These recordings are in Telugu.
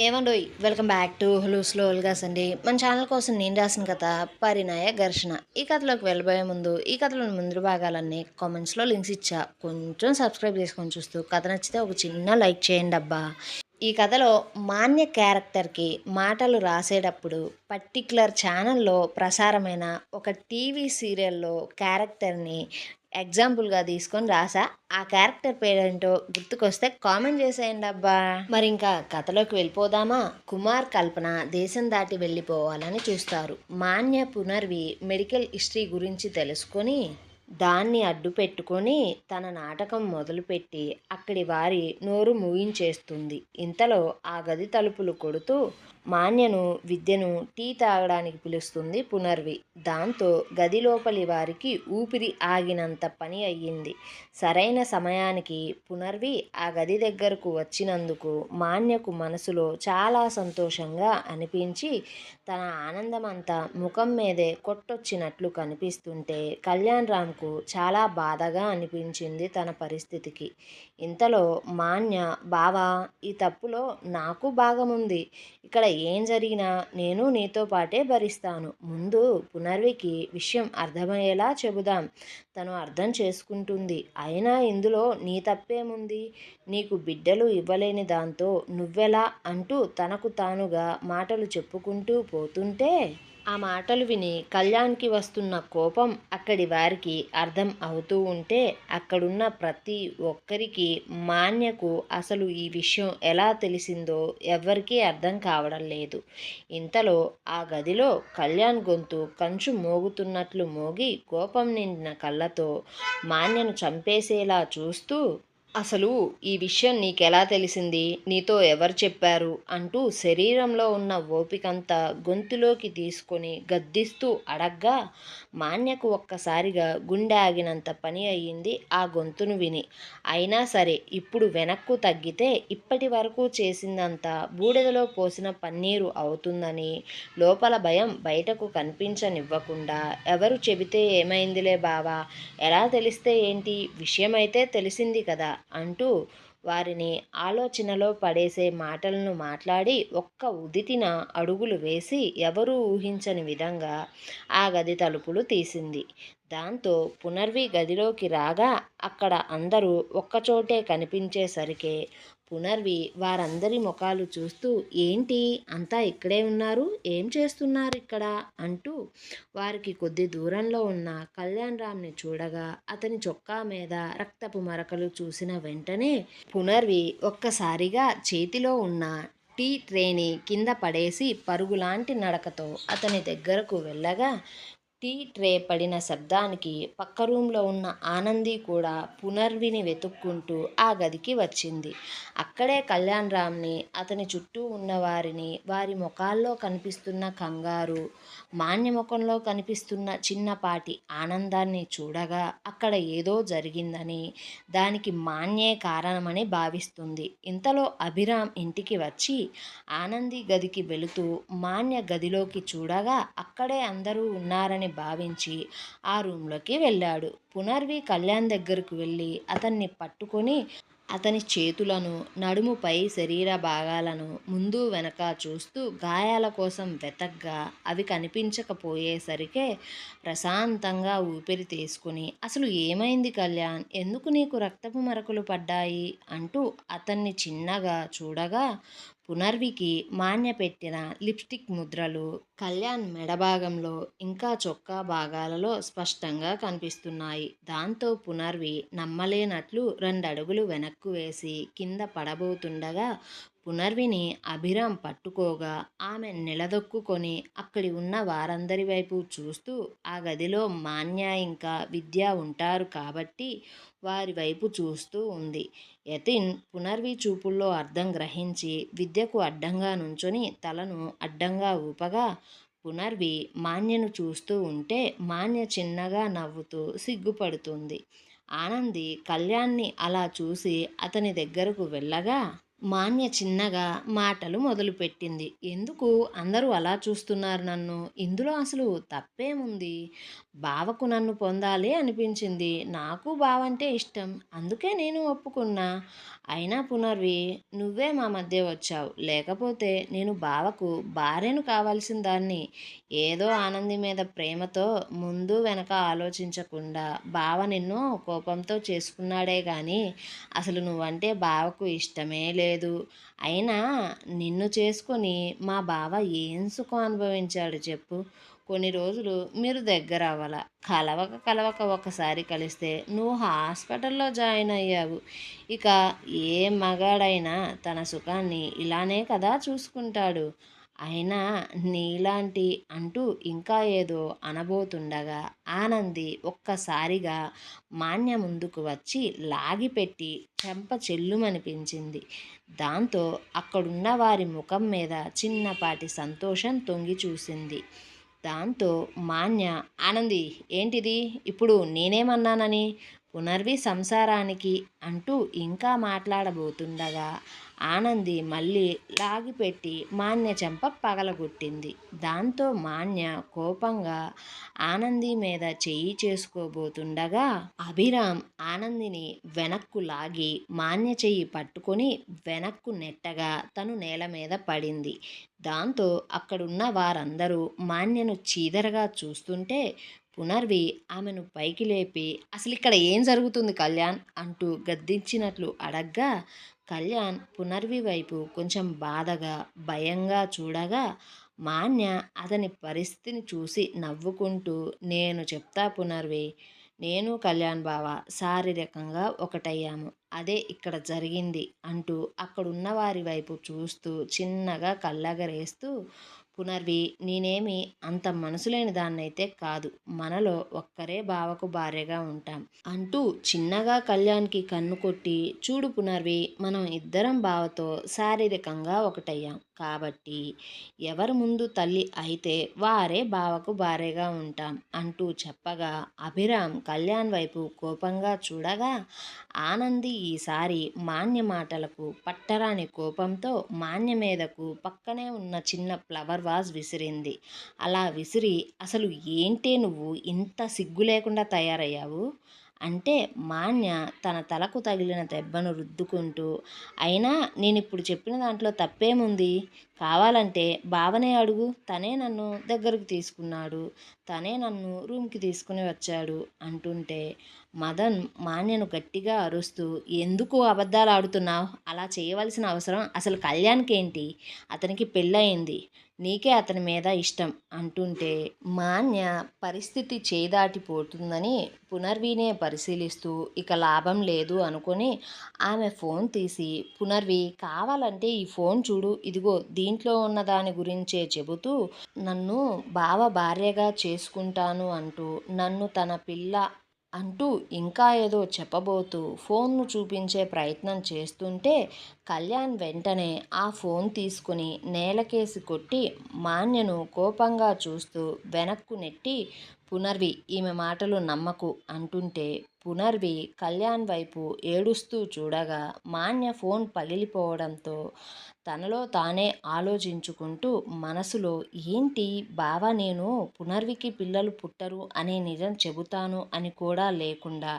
ఏమండోయ్ welcome back to hello slow ఎల్గాస్ అండి. మన ఛానల్ కోసం నేను రాసిన కథ పరిణయ ఘర్షణ. ఈ కథలోకి వెళ్ళబోయే ముందు ఈ కథలోని ముందు భాగాలన్నీ కామెంట్స్లో లింక్స్ ఇచ్చా, కొంచెం సబ్స్క్రైబ్ చేసుకొని చూస్తూ కథ నచ్చితే ఒక చిన్న లైక్ చేయండి అబ్బా. ఈ కథలో మాన్య క్యారెక్టర్కి మాటలు రాసేటప్పుడు పర్టిక్యులర్ ఛానల్లో ప్రసారమైన ఒక టీవీ సీరియల్లో క్యారెక్టర్ని ఎగ్జాంపుల్గా తీసుకొని రాసా. ఆ క్యారెక్టర్ పేరేంటో గుర్తుకొస్తే కామెంట్ చేసేయండి అబ్బా. మరి ఇంకా కథలోకి వెళ్ళిపోదామా. కుమార్ కల్పన దేశం దాటి వెళ్ళిపోవాలని చూస్తారు. మాన్య పునర్వి మెడికల్ హిస్టరీ గురించి తెలుసుకొని దాన్ని అడ్డు పెట్టుకొని తన నాటకం మొదలుపెట్టి అక్కడి వారి నోరు మూయించేస్తుంది. ఇంతలో ఆ గది తలుపులు కొడుతూ మాన్యను విద్యను టీ తాగడానికి పిలుస్తుంది పునర్వి. దాంతో గది లోపలి వారికి ఊపిరి ఆగినంత పని అయ్యింది. సరైన సమయానికి పునర్వి ఆ గది దగ్గరకు వచ్చినందుకు మాన్యకు మనసులో చాలా సంతోషంగా అనిపించి తన ఆనందమంతా ముఖం మీదే కొట్టొచ్చినట్లు కనిపిస్తుంటే కళ్యాణ్ రామ్కు చాలా బాధగా అనిపించింది తన పరిస్థితికి. ఇంతలో మాన్య, బావా, ఈ తప్పులో నాకు భాగముంది. ఇక్కడ ఏం జరిగినా నేను నీతో పాటే భరిస్తాను. ముందు పునర్వికి విషయం అర్థమయ్యేలా చెబుదాం. తను అర్థం చేసుకుంటుంది. అయినా ఇందులో నీ తప్పేముంది? నీకు బిడ్డలు ఇవ్వలేని దాంతో నువ్వెలా అంటూ తనకు తానుగా మాటలు చెప్పుకుంటూ పోతుంటే ఆ మాటలు విని కళ్యాణ్కి వస్తున్న కోపం అక్కడి వారికి అర్థం అవుతూ ఉంటే అక్కడున్న ప్రతి ఒక్కరికి మాన్యకు అసలు ఈ విషయం ఎలా తెలిసిందో ఎవ్వరికీ అర్థం కావడం లేదు. ఇంతలో ఆ గదిలో కళ్యాణ్ గొంతు కంచు మోగుతున్నట్లు మోగి కోపం నిండిన కళ్ళతో మాన్యను చంపేసేలా చూస్తూ, అసలు ఈ విషయం నీకెలా తెలిసింది? నీతో ఎవరు చెప్పారు? అంటూ శరీరంలో ఉన్న ఓపికంతా గొంతులోకి తీసుకొని గద్దిస్తూ అడగ్గా మాన్యకు ఒక్కసారిగా గుండె ఆగినంత పని అయ్యింది ఆ గొంతును విని. అయినా సరే ఇప్పుడు వెనక్కు తగ్గితే ఇప్పటి వరకు చేసిందంతా బూడిదలో పోసిన పన్నీరు అవుతుందని లోపల భయం బయటకు కనిపించనివ్వకుండా, ఎవరు చెబితే ఏమైందిలే బావా, ఎలా తెలిస్తే ఏంటి, విషయమైతే తెలిసింది కదా అంటూ వారిని ఆలోచనలో పడేసే మాటలను మాట్లాడి ఒక్క ఉదితిన అడుగులు వేసి ఎవరూ ఊహించని విధంగా ఆ గది తలుపులు తీసింది. దాంతో పునర్వి గదిలోకి రాగా అక్కడ అందరూ ఒక్కచోటే కనిపించేసరికే పునర్వి వారందరి ముఖాలు చూస్తూ, ఏంటి అంతా ఇక్కడే ఉన్నారు, ఏం చేస్తున్నారు ఇక్కడ అంటూ వారికి కొద్ది దూరంలో ఉన్న కళ్యాణ్ రామ్ని చూడగా అతని చొక్కా మీద రక్తపు మరకలు చూసిన వెంటనే పునర్వి ఒక్కసారిగా చేతిలో ఉన్న టీ ట్రేని కింద పడేసి పరుగులాంటి నడకతో అతని దగ్గరకు వెళ్ళగా టీ ట్రే పడిన శబ్దానికి పక్క రూంలో ఉన్న ఆనంది కూడా పునర్విని వెతుక్కుంటూ ఆ గదికి వచ్చింది. అక్కడే కళ్యాణ్ రామ్ని, అతని చుట్టూ ఉన్న వారిని, వారి ముఖాల్లో కనిపిస్తున్న కంగారు, మాన్య ముఖంలో కనిపిస్తున్న చిన్నపాటి ఆనందాన్ని చూడగా అక్కడ ఏదో జరిగిందని, దానికి మాన్యే కారణమని భావిస్తుంది. ఇంతలో అభిరామ్ ఇంటికి వచ్చి ఆనంది గదికి వెళుతూ మాన్య గదిలోకి చూడగా అక్కడే అందరూ ఉన్నారని భావించి ఆ రూంలోకి వెళ్ళాడు. పునర్వి కళ్యాణ్ దగ్గరకు వెళ్ళి అతన్ని పట్టుకొని అతని చేతులను, నడుముపై శరీర భాగాలను ముందు వెనక చూస్తూ గాయాల కోసం వెతగ్గా అవి కనిపించకపోయేసరికే ప్రశాంతంగా ఊపిరి తీసుకుని, అసలు ఏమైంది కళ్యాణ్, ఎందుకు నీకు రక్తపు మరకలు పడ్డాయి అంటూ అతన్ని చిన్నగా చూడగా పునర్వికి మాన్య పెట్టిన లిప్స్టిక్ ముద్రలు కళ్యాణ్ మెడభాగంలో ఇంకా చొక్కా భాగాలలో స్పష్టంగా కనిపిస్తున్నాయి. దాంతో పునర్వి నమ్మలేనట్లు రెండడుగులు వెనక్కు వేసి కింద పడబోతుండగా పునర్విని అభిరామ్ పట్టుకోగా ఆమె నిలదొక్కుకొని అక్కడి ఉన్న వారందరి వైపు చూస్తూ, ఆ గదిలో మాన్య ఇంకా విద్య ఉంటారు కాబట్టి వారి వైపు చూస్తూ ఉంది. యతిన్ పునర్వి చూపుల్లో అర్థం గ్రహించి విద్యకు అడ్డంగా నుంచొని తలను అడ్డంగా ఊపగా పునర్వి మాన్యను చూస్తూ ఉంటే మాన్య చిన్నగా నవ్వుతూ సిగ్గుపడుతుంది. ఆనంది కళ్యాణ్ని అలా చూసి అతని దగ్గరకు వెళ్ళగా మాన్య చిన్నగా మాటలు మొదలుపెట్టింది. ఎందుకు అందరూ అలా చూస్తున్నారు నన్ను? ఇందులో అసలు తప్పేముంది? బావకు నన్ను పొందాలి అనిపించింది. నాకు బావంటే ఇష్టం. అందుకే నేను ఒప్పుకున్నా. అయినా పునర్వి, నువ్వే మా మధ్య వచ్చావు. లేకపోతే నేను బావకు భార్యను కావాల్సిన దాన్ని. ఏదో ఆనంది మీద ప్రేమతో ముందు వెనక ఆలోచించకుండా బావ నిన్ను కోపంతో చేసుకున్నాడే గాని అసలు నువ్వంటే బావకు ఇష్టమే లేదు. అయినా నిన్ను చేసుకొని మా బావ ఏం సుఖం అనుభవించాడు చెప్పు? కొన్ని రోజులు మీరు దగ్గర అవ్వాల. కలవక కలవక ఒకసారి కలిస్తే నువ్వు హాస్పిటల్లో జాయిన్ అయ్యావు. ఇక ఏ మగాడైనా తన సుఖాన్ని ఇలానే కదా చూసుకుంటాడు. అయినా నీలాంటి అంటూ ఇంకా ఏదో అనబోతుండగా ఆనంది ఒక్కసారిగా మాన్య ముందుకు వచ్చి లాగిపెట్టి చెంప చెల్లుమనిపించింది. దాంతో అక్కడున్న వారి ముఖం మీద చిన్నపాటి సంతోషం తొంగి చూసింది. దాంతో మాన్య, ఆనంది ఏంటిది ఇప్పుడు నేనేమన్నానని? పునర్వి సంసారానికి అంటూ ఇంకా మాట్లాడబోతుండగా ఆనంది మళ్ళీ లాగిపెట్టి మాన్య చెంప పగలగొట్టింది. దాంతో మాన్య కోపంగా ఆనంది మీద చెయ్యి చేసుకోబోతుండగా అభిరామ్ ఆనందిని వెనక్కు లాగి మాన్య చెయ్యి పట్టుకొని వెనక్కు నెట్టగా తను నేల మీద పడింది. దాంతో అక్కడున్న వారందరూ మాన్యను చీదరగా చూస్తుంటే పునర్వి ఆమెను పైకి లేపి అసలు ఇక్కడ ఏం జరుగుతుంది కళ్యాణ్ అంటూ గద్దించినట్లు అడగ్గా కళ్యాణ్ పునర్వి వైపు కొంచెం బాధగా భయంగా చూడగా మాన్య అతని పరిస్థితిని చూసి నవ్వుకుంటూ నేను చెప్తా పునర్వి, నేను కళ్యాణ్ బావ శారీరకంగా ఒకటయ్యాము, అదే ఇక్కడ జరిగింది అంటూ అక్కడున్న వారి వైపు చూస్తూ చిన్నగా కళ్ళగరేస్తూ పునర్వి, నేనేమి అంత మనసులేని దాన్నైతే కాదు, మనలో ఒక్కరే బావకు భార్యగా ఉంటాం అంటూ చిన్నగా కళ్యాణ్కి కన్ను కొట్టి చూడు పునర్వి, మనం ఇద్దరం బావతో శారీరకంగా ఒకటయ్యాం కాబట్టి ఎవరు ముందు తల్లి అయితే వారే బావకు భార్యగా ఉంటాం అంటూ చెప్పగా అభిరామ్ కళ్యాణ్ వైపు కోపంగా చూడగా ఆనంది ఈసారి మాన్య మాటలకు పట్టరాని కోపంతో మాన్య మీదకు పక్కనే ఉన్న చిన్న ఫ్లవర్ వాజ్ విసిరింది. అలా విసిరి అసలు ఏంటే నువ్వు ఇంత సిగ్గు లేకుండా తయారయ్యావు అంటే మాన్య తన తలకు తగిలిన దెబ్బను రుద్దుకుంటూ, అయినా నేనిప్పుడు చెప్పిన దాంట్లో తప్పేముంది? కావాలంటే బావనే అడుగు, తనే నన్ను దగ్గరకు తీసుకున్నాడు, తనే నన్ను రూమ్కి తీసుకుని వచ్చాడు అంటుంటే మదన్ మాన్యను గట్టిగా అరుస్తూ, ఎందుకు అబద్ధాలు ఆడుతున్నావు? అలా చేయవలసిన అవసరం అసలు కళ్యాణ్కి ఏంటి? అతనికి పెళ్ళయింది, నీకే అతని మీద ఇష్టం అంటుంటే మాన్య పరిస్థితి చేదాటిపోతుందని పునర్వినే పరిశీలిస్తూ ఇక లాభం లేదు అనుకొని ఆమె ఫోన్ తీసి, పునర్వి కావాలంటే ఈ ఫోన్ చూడు, ఇదిగో దీంట్లో ఉన్న దాని గురించే చెబుతూ నన్ను బావ భార్యగా చేసుకుంటాను అంటూ నన్ను తన పిల్ల అంటూ ఇంకా ఏదో చెప్పబోతూ ఫోన్ను చూపించే ప్రయత్నం చేస్తుంటే కళ్యాణ్ వెంటనే ఆ ఫోన్ తీసుకుని నేలకేసి కొట్టి మాన్యను కోపంగా చూస్తూ వెనక్కు నెట్టి పునర్వి, ఈమె మాటలు నమ్మకు అంటుంటే పునర్వి కళ్యాణ్ వైపు ఏడుస్తూ చూడగా మాన్య ఫోన్ పగిలిపోవడంతో తనలో తానే ఆలోచించుకుంటూ మనసులో ఏంటి బావ నేను పునర్వికి పిల్లలు పుట్టరు అనే నిజం చెబుతాను అని కూడా లేకుండా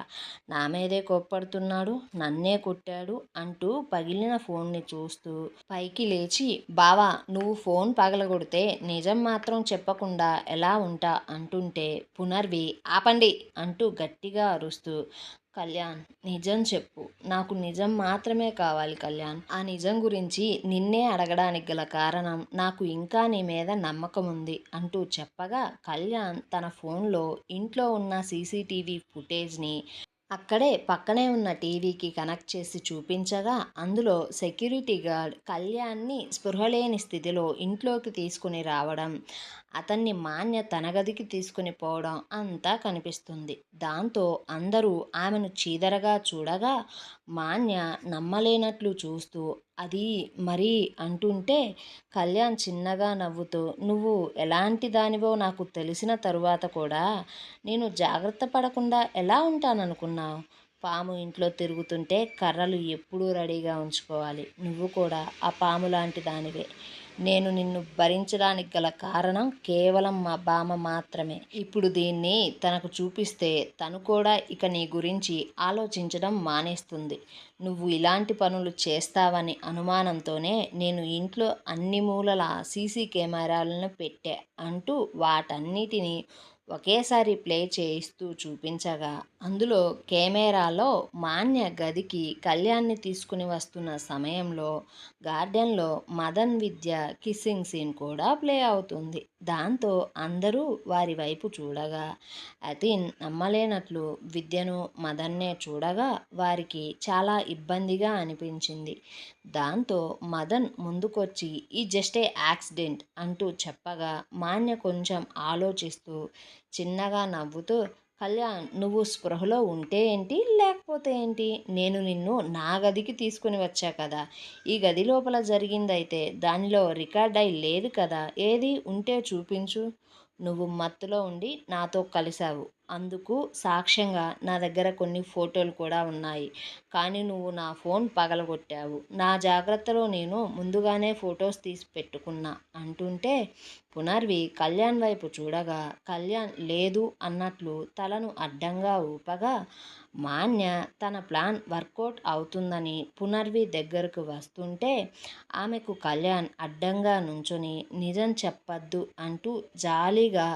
నా మీదే కోప్పడుతున్నాడు, నన్నే కొట్టాడు అంటూ పగిలిన ఫోన్ని చూస్తూ పైకి లేచి, బావా నువ్వు ఫోన్ పగలగొడితే నిజం మాత్రం చెప్పకుండా ఎలా ఉంటా అంటుంటే పునర్వి ఆపండి అంటూ గట్టిగా అరుస్తూ, కళ్యాణ్ నిజం చెప్పు, నాకు నిజం మాత్రమే కావాలి కళ్యాణ్, ఆ నిజం గురించి నిన్నే అడగడానికి గల కారణం నాకు ఇంకా నీ మీద నమ్మకం ఉంది అంటూ చెప్పగా కళ్యాణ్ తన ఫోన్లో ఇంట్లో ఉన్న సీసీటీవీ ఫుటేజ్ని అక్కడే పక్కనే ఉన్న టీవీకి కనెక్ట్ చేసి చూపించగా అందులో సెక్యూరిటీ గార్డ్ కళ్యాణ్ని స్పృహలేని స్థితిలో ఇంట్లోకి తీసుకుని రావడం, అతన్ని మాన్య తన గదికి తీసుకుని పోవడం అంతా కనిపిస్తుంది. దాంతో అందరూ ఆమెను చీదరగా చూడగా మాన్య నమ్మలేనట్లు చూస్తూ అది మరి అంటుంటే కళ్యాణ్ చిన్నగా నవ్వుతూ, నువ్వు ఎలాంటి దానివో నాకు తెలిసిన తరువాత కూడా నేను జాగ్రత్త పడకుండా ఎలా ఉంటాననుకున్నావు? పాము ఇంట్లో తిరుగుతుంటే కర్రలు ఎప్పుడూ రెడీగా ఉంచుకోవాలి. నువ్వు కూడా ఆ పాము లాంటి దానివే. నేను నిన్ను భరించడానికి గల కారణం కేవలం మా బామ్మ మాత్రమే. ఇప్పుడు దీన్ని తనకు చూపిస్తే తను కూడా ఇక నీ గురించి ఆలోచించడం మానేస్తుంది. నువ్వు ఇలాంటి పనులు చేస్తావని అనుమానంతోనే నేను ఇంట్లో అన్ని మూలల సీసీ కెమెరాలను పెట్టా అంటూ వాటన్నిటినీ ఒకేసారి ప్లే చేయిస్తూ చూపించగా, అందులో కెమెరాలో మాన్య గదికి కళ్యాణ్ని తీసుకుని వస్తున్న సమయంలో గార్డెన్లో మదన్ విద్య కిస్సింగ్ సీన్ కూడా ప్లే అవుతుంది. దాంతో అందరూ వారి వైపు చూడగా అతీన్ నమ్మలేనట్లు విద్యను మదన్నే చూడగా వారికి చాలా ఇబ్బందిగా అనిపించింది. దాంతో మదన్ ముందుకొచ్చి ఈ జస్ట్ ఏ యాక్సిడెంట్ అంటూ చెప్పగా మాన్య కొంచెం ఆలోచిస్తూ చిన్నగా నవ్వుతూ, కళ్యాణ్ నువ్వు స్పృహలో ఉంటే ఏంటి లేకపోతే ఏంటి, నేను నిన్ను నా గదికి తీసుకుని వచ్చా కదా, ఈ గది లోపల జరిగిందైతే దానిలో రికార్డ్ అయి లేదు కదా, ఏది ఉంటే చూపించు. నువ్వు మత్తులో ఉండి నాతో కలిశావు, అందుకు సాక్ష్యంగా నా దగ్గర కొన్ని ఫోటోలు కూడా ఉన్నాయి. కానీ నువ్వు నా ఫోన్ పగలగొట్టావు. నా జాగ్రత్తలో నేను ముందుగానే ఫొటోస్ తీసి పెట్టుకున్నా అంటుంటే పునర్వి కళ్యాణ్ వైపు చూడగా కళ్యాణ్ లేదు అన్నట్లు తలను అడ్డంగా ఊపగా మాన్య తన ప్లాన్ వర్కౌట్ అవుతుందని పునర్వి దగ్గరకు వస్తుంటే ఆమెకు కళ్యాణ్ అడ్డంగా నుంచొని నిజం చెప్పద్దు అంటూ జాలీగా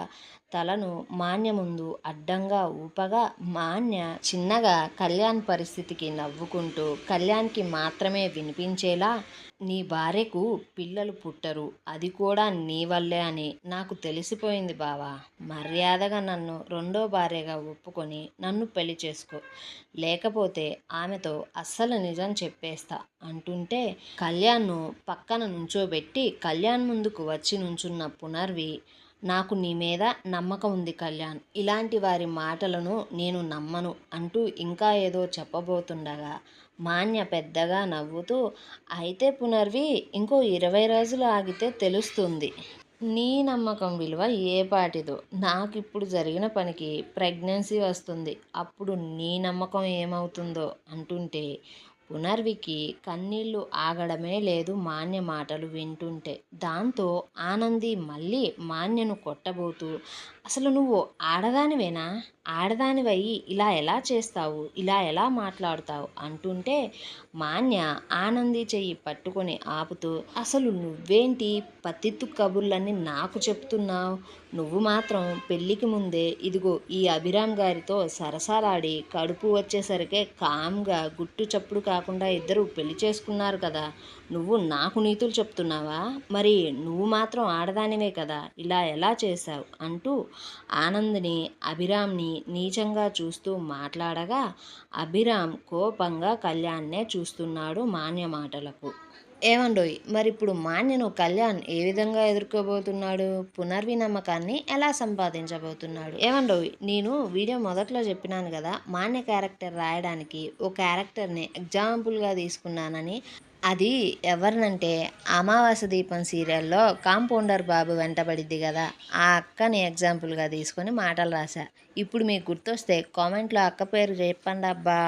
తలను మాన్య ముందు అడ్డంగా ఊపగా మాన్య చిన్నగా కళ్యాణ్ పరిస్థితికి నవ్వుకుంటూ కళ్యాణ్కి మాత్రమే వినిపించేలా, నీ భార్యకు పిల్లలు పుట్టరు, అది కూడా నీ వల్లే అని నాకు తెలిసిపోయింది బావా. మర్యాదగా నన్ను రెండో భార్యగా ఒప్పుకొని నన్ను పెళ్లి చేసుకో, లేకపోతే ఆమెతో అస్సలు నిజం చెప్పేస్తా అంటుంటే కళ్యాణ్ను పక్కన నుంచోబెట్టి కళ్యాణ్ ముందుకు వచ్చి నుంచున్న పునర్వి, నాకు నీ మీద నమ్మకం ఉంది కళ్యాణ్, ఇలాంటి వారి మాటలను నేను నమ్మను అంటూ ఇంకా ఏదో చెప్పబోతుండగా మాన్య పెద్దగా నవ్వుతూ, అయితే పునర్వి ఇంకో 20 రోజులు ఆగితే తెలుస్తుంది నీ నమ్మకం విలువ ఏ పాటిదో. నాకిప్పుడు జరిగిన పనికి ప్రెగ్నెన్సీ వస్తుంది, అప్పుడు నీ నమ్మకం ఏమవుతుందో అంటుంటే పునర్వికి కన్నీళ్లు ఆగడమే లేదు మాన్య మాటలు వింటుంటే. దాంతో ఆనంది మళ్ళీ మాన్యను కొట్టబోతూ, అసలు నువ్వు ఆడదానివేనా, ఆడదానివయ్యి ఇలా ఎలా చేస్తావు, ఇలా ఎలా మాట్లాడుతావు అంటుంటే మాన్య ఆనంది చెయ్యి పట్టుకొని ఆపుతూ, అసలు నువ్వేంటి పత్తిత్తు కబుర్లన్నీ నాకు చెప్తున్నావు, నువ్వు మాత్రం పెళ్ళికి ముందే ఇదిగో ఈ అభిరామ్ గారితో సరసాలాడి కడుపు వచ్చేసరికే కామ్గా గుట్టు చప్పుడు కాకుండా ఇద్దరు పెళ్లి చేసుకున్నారు కదా, నువ్వు నాకు నీతులు చెప్తున్నావా, మరి నువ్వు మాత్రం ఆడదానివే కదా, ఇలా ఎలా చేశావు అంటూ ఆనంద్ని అభిరామ్ని నీచంగా చూస్తూ మాట్లాడగా అభిరామ్ కోపంగా కళ్యాణ్నే చూస్తున్నాడు మాన్య మాటలకు. ఏమండోయ్ మరి ఇప్పుడు మాన్యను కళ్యాణ్ ఏ విధంగా ఎదుర్కోబోతున్నాడు, పునర్వి నమ్మకాన్ని ఎలా సంపాదించబోతున్నాడు? ఏమండోయ్ నేను వీడియో మొదట్లో చెప్పినాను కదా, మాన్య క్యారెక్టర్ రాయడానికి ఓ క్యారెక్టర్ని ఎగ్జాంపుల్గా తీసుకున్నానని. అది ఎవరినంటే అమావాస్య దీపం సీరియల్లో కాంపౌండర్ బాబు వెంటబడిద్ది కదా, ఆ అక్కని ఎగ్జాంపుల్గా తీసుకొని మాటలు రాశా. ఇప్పుడు మీకు గుర్తొస్తే కామెంట్లో అక్క పేరు చెప్పండి అబ్బా.